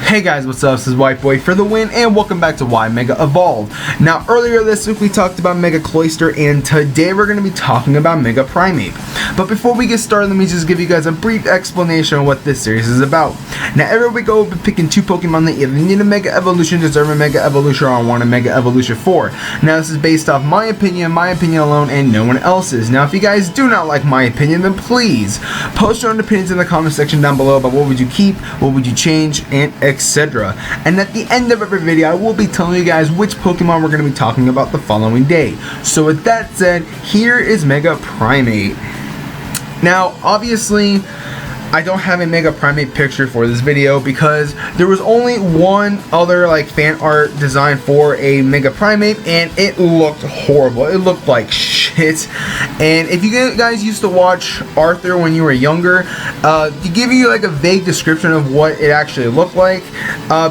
Hey guys, what's up? This is White Boy for the win, and welcome back to Why Mega Evolved. Now, earlier this week we talked about Mega Cloyster, and today we're going to be talking about Mega Primeape. But before we get started, let me just give you guys a brief explanation on what this series is about. Now, every week I will be picking two Pokemon that either need a Mega Evolution, deserve a Mega Evolution, or want a Mega Evolution for. Now, this is based off my opinion alone, and no one else's. Now, if you guys do not like my opinion, then please post your own opinions in the comment section down below about what would you keep, what would you change, and etc. And at the end of every video, I will be telling you guys which Pokemon we're going to be talking about the following day. So with that said, here is Mega Primeape. Now, obviously, I don't have a Mega Primeape picture for this video because there was only one other fan art design for a Mega Primeape, and it looked horrible. It looked like shit. And if you guys used to watch Arthur when you were younger, to give you a vague description of what it actually looked like,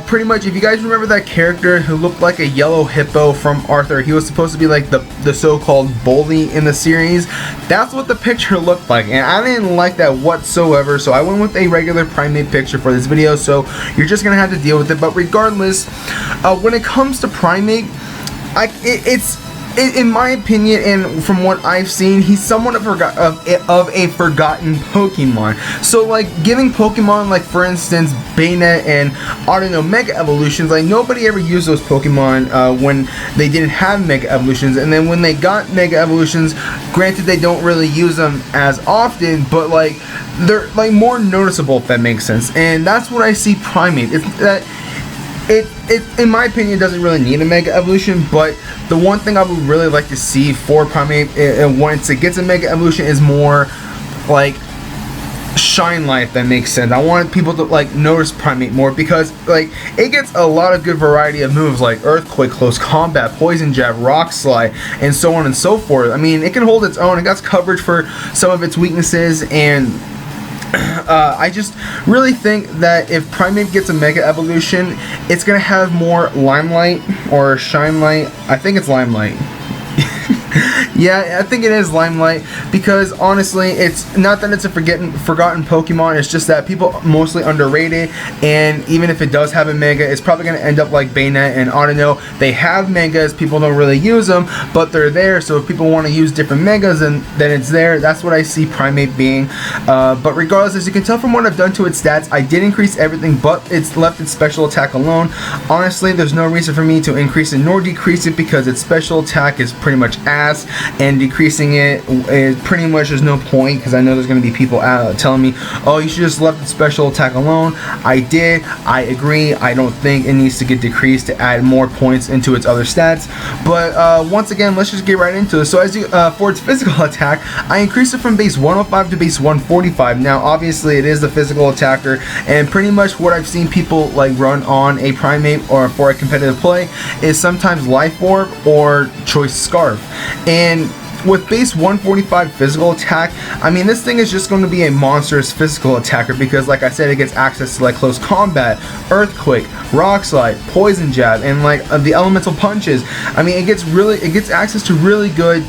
pretty much if you guys remember that character who looked like a yellow hippo from Arthur, he was supposed to be like the so-called bully in the series. That's what the picture looked like, and I didn't like that whatsoever. So I went with a regular Primeape picture for this video, so you're just gonna have to deal with it. But regardless, when it comes to Primeape, in my opinion, and from what I've seen, he's somewhat of a forgotten Pokemon. So, giving Pokemon, for instance, Baynet and Audino Mega Evolutions, nobody ever used those Pokemon when they didn't have Mega Evolutions. And then when they got Mega Evolutions, granted, they don't really use them as often, but, they're, more noticeable, if that makes sense. And that's what I see Primeape. It's that it in my opinion doesn't really need a Mega Evolution, but the one thing I would really like to see for Primeape once it gets a Mega Evolution is more shine light, if that makes sense. I want people to notice Primeape more because it gets a lot of good variety of moves like Earthquake, Close Combat, Poison Jab, Rock Slide, and so on and so forth. I mean, it can hold its own. It got coverage for some of its weaknesses, and I just really think that if Primeape gets a Mega Evolution, it's going to have more limelight or shine light. I think it's limelight. Yeah, I think it is limelight, because honestly, it's not that it's a forgotten Pokemon, it's just that people mostly underrate it, and even if it does have a Mega, it's probably going to end up like Baynet and Audino. They have Megas, people don't really use them, but they're there, so if people want to use different Megas, then it's there. That's what I see Primeape being. But regardless, as you can tell from what I've done to its stats, I did increase everything, but it's left its special attack alone. Honestly, there's no reason for me to increase it nor decrease it, because its special attack is pretty much ass, and decreasing it is pretty much there's no point, because I know there's going to be people telling me, oh, you should just left the special attack alone. I did. I agree. I don't think it needs to get decreased to add more points into its other stats. But once again, let's just get right into it. So as you for its physical attack, I increased it from base 105 to base 145. Now obviously it is the physical attacker, and pretty much what I've seen people run on a Primeape or for a competitive play is sometimes Life Orb or Choice Scarf. And with base 145 physical attack, I mean, this thing is just going to be a monstrous physical attacker, because like I said, it gets access to Close Combat, Earthquake, Rock Slide, Poison Jab, and the elemental punches. I mean, it gets access to really good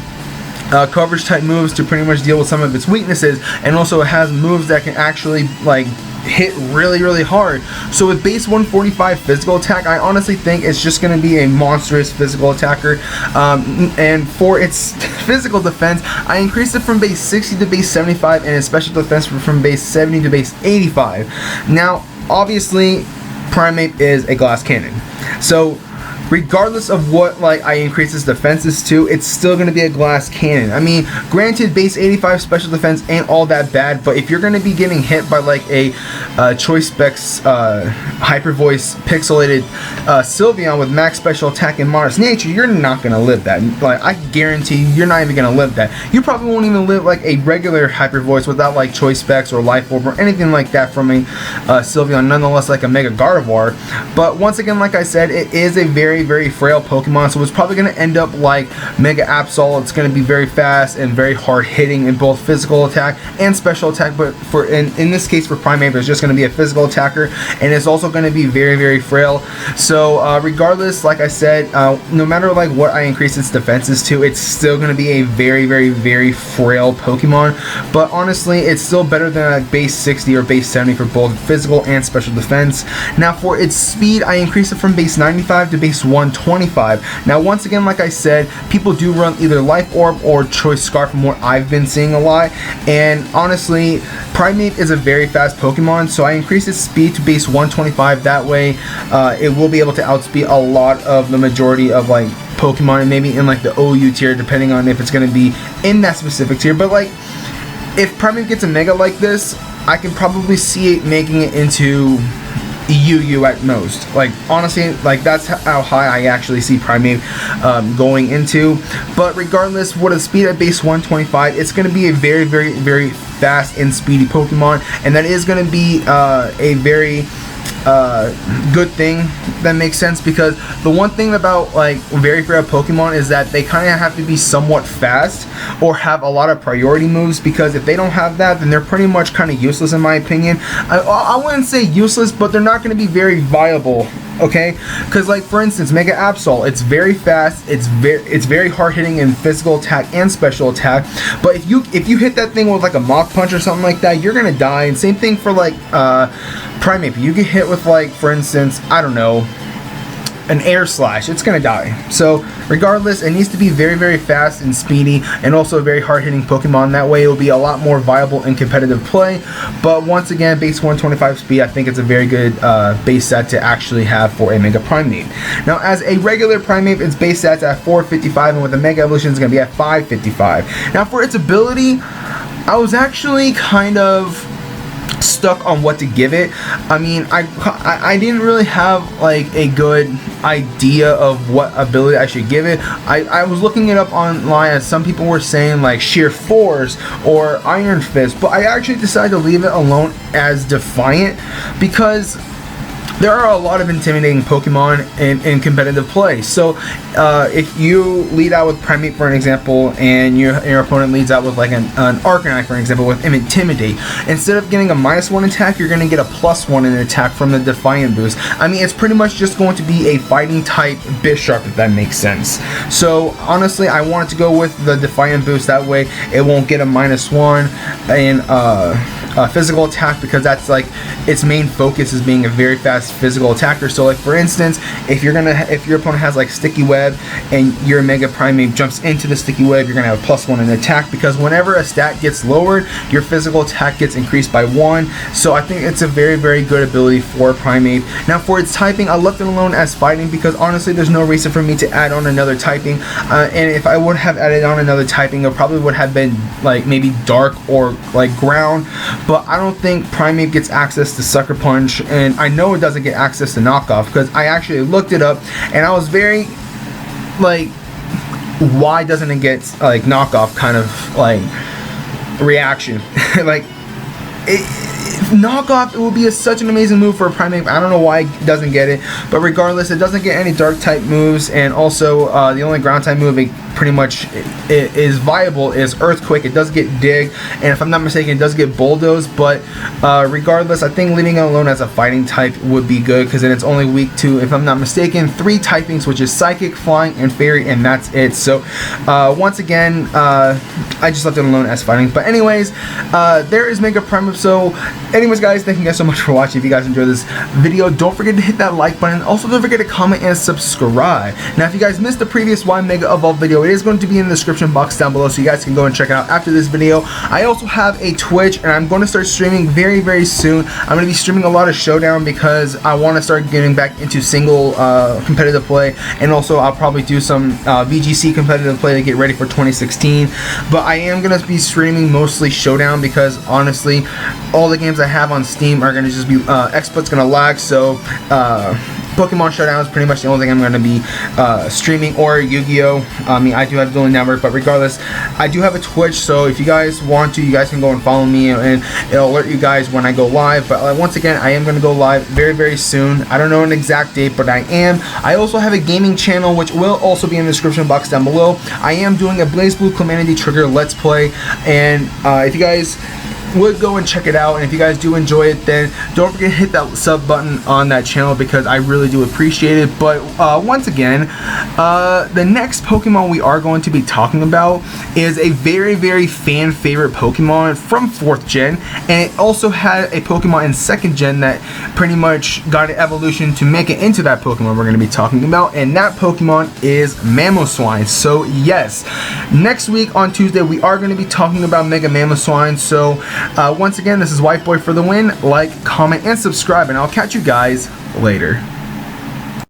coverage type moves to pretty much deal with some of its weaknesses, and also it has moves that can actually hit really hard. So with base 145 physical attack, I honestly think it's just going to be a monstrous physical attacker. And for its physical defense, I increased it from base 60 to base 75, and its special defense from base 70 to base 85. Now obviously Primeape is a glass cannon, so regardless of what I increase its defenses to, it's still going to be a glass cannon. I mean, granted, base 85 special defense ain't all that bad, but if you're going to be getting hit by a Choice Specs Hyper Voice pixelated Sylveon with max special attack and modest nature, you're not going to live that. I guarantee you're not even going to live that. You probably won't even live a regular Hyper Voice without Choice Specs or Life Orb or anything like that from a Sylveon, nonetheless a Mega Gardevoir. But once again, like I said, it is a very very frail Pokemon, so it's probably going to end up like Mega Absol. It's going to be very fast and very hard hitting in both physical attack and special attack, but in this case for Primeape, it's just going to be a physical attacker, and it's also going to be very frail. So regardless, like I said, no matter like what I increase its defenses to, it's still going to be a very frail Pokemon. But honestly, it's still better than like base 60 or base 70 for both physical and special defense. Now for its speed, I increased it from base 95 to base 125. Now once again, like I said, people do run either Life Orb or Choice Scarf from what I've been seeing a lot, and honestly, Primeape is a very fast Pokemon, so I increased its speed to base 125. That way it will be able to outspeed a lot of the majority of like Pokemon, and maybe in like the OU tier, depending on if it's going to be in that specific tier. But like, if Primeape gets a Mega like this, I can probably see it making it into UU at most. Like honestly, like that's how high I actually see Primeape going into. But regardless, with a speed at base 125, it's going to be a very fast and speedy Pokemon, and that is going to be a very good thing. That makes sense, because the one thing about like very frail Pokemon is that they kind of have to be somewhat fast or have a lot of priority moves, because if they don't have that, then they're pretty much kind of useless in my opinion. I wouldn't say useless, but they're not going to be very viable. Okay, because like for instance, Mega Absol, it's very fast, it's very hard hitting in physical attack and special attack, but if you hit that thing with like a Mach Punch or something like that, you're gonna die. And same thing for like Primeape. You get hit with like, for instance, I don't know, an Air Slash, it's gonna die. So regardless, it needs to be very fast and speedy, and also a very hard hitting Pokemon. That way it will be a lot more viable in competitive play. But once again, base 125 speed, I think it's a very good base set to actually have for a Mega Primeape. Now as a regular Primeape, its base set's at 455, and with a Mega Evolution it's gonna be at 555. Now for its ability, I was actually kind of stuck on what to give it. I mean, I didn't really have like a good idea of what ability I should give it. I was looking it up online, and some people were saying like Sheer Force or Iron Fist, but I actually decided to leave it alone as Defiant, because there are a lot of intimidating Pokemon in competitive play. So if you lead out with Primeape, for an example, and your opponent leads out with like an Arcanine, for example, with Intimidate, instead of getting a -1 attack, you're going to get a +1 in attack from the Defiant boost. I mean, it's pretty much just going to be a fighting type Bisharp, if that makes sense. So honestly, I wanted to go with the Defiant boost. That way it won't get a -1 in physical attack, because that's like its main focus is being a very fast physical attacker. So like for instance, if your opponent has like Sticky Web and your Mega Primeape jumps into the Sticky Web, you're gonna have a +1 in attack, because whenever a stat gets lowered, your physical attack gets increased by 1. So I think it's a very good ability for Primeape. Now for its typing, I left it alone as fighting, because honestly there's no reason for me to add on another typing, and if I would have added on another typing, it probably would have been like maybe dark or like ground. But I don't think Primeape gets access to Sucker Punch, and I know it doesn't get access to Knockoff, because I actually looked it up and I was very like, why doesn't it get like Knockoff kind of like reaction? Like Knockoff, it will be such an amazing move for a Primeape. I don't know why it doesn't get it, but regardless, it doesn't get any dark type moves, and also the only ground type move it pretty much is viable is Earthquake. It does get Dig, and if I'm not mistaken, it does get Bulldoze, but regardless, I think leaving it alone as a fighting type would be good, because then it's only weak to, if I'm not mistaken, 3 typings, which is Psychic, Flying, and Fairy, and that's it. So once again, I just left it alone as fighting. But anyways, there is Mega Primeape. So anyways guys, thank you guys so much for watching. If you guys enjoyed this video, don't forget to hit that like button. Also don't forget to comment and subscribe. Now if you guys missed the previous Y Mega Evolve video, it is going to be in the description box down below, so you guys can go and check it out after this video. I also have a Twitch, and I'm going to start streaming very soon. I'm going to be streaming a lot of Showdown, because I want to start getting back into single competitive play, and also I'll probably do some VGC competitive play to get ready for 2016. But I am going to be streaming mostly Showdown, because honestly all the games I have on Steam are going to just be Xbox going to lag, so Pokemon Showdown is pretty much the only thing I'm going to be streaming, or Yu-Gi-Oh. I mean, I do have Dueling Network, but regardless, I do have a Twitch, so if you guys want to, you guys can go and follow me, and it'll alert you guys when I go live. But once again, I am going to go live very, very soon. I don't know an exact date, but I am. I also have a gaming channel, which will also be in the description box down below. I am doing a BlazBlue Clemente Trigger Let's Play, and if you guys would go and check it out, and if you guys do enjoy it, then don't forget to hit that sub button on that channel, because I really do appreciate it. But once again, the next Pokemon we are going to be talking about is a very, very fan favorite Pokemon from 4th gen, and it also had a Pokemon in 2nd gen that pretty much got an evolution to make it into that Pokemon we're going to be talking about, and that Pokemon is Mamoswine. So yes, next week on Tuesday we are going to be talking about Mega Mamoswine. So once again, this is White Boy for the win. Like, comment, and subscribe, and I'll catch you guys later.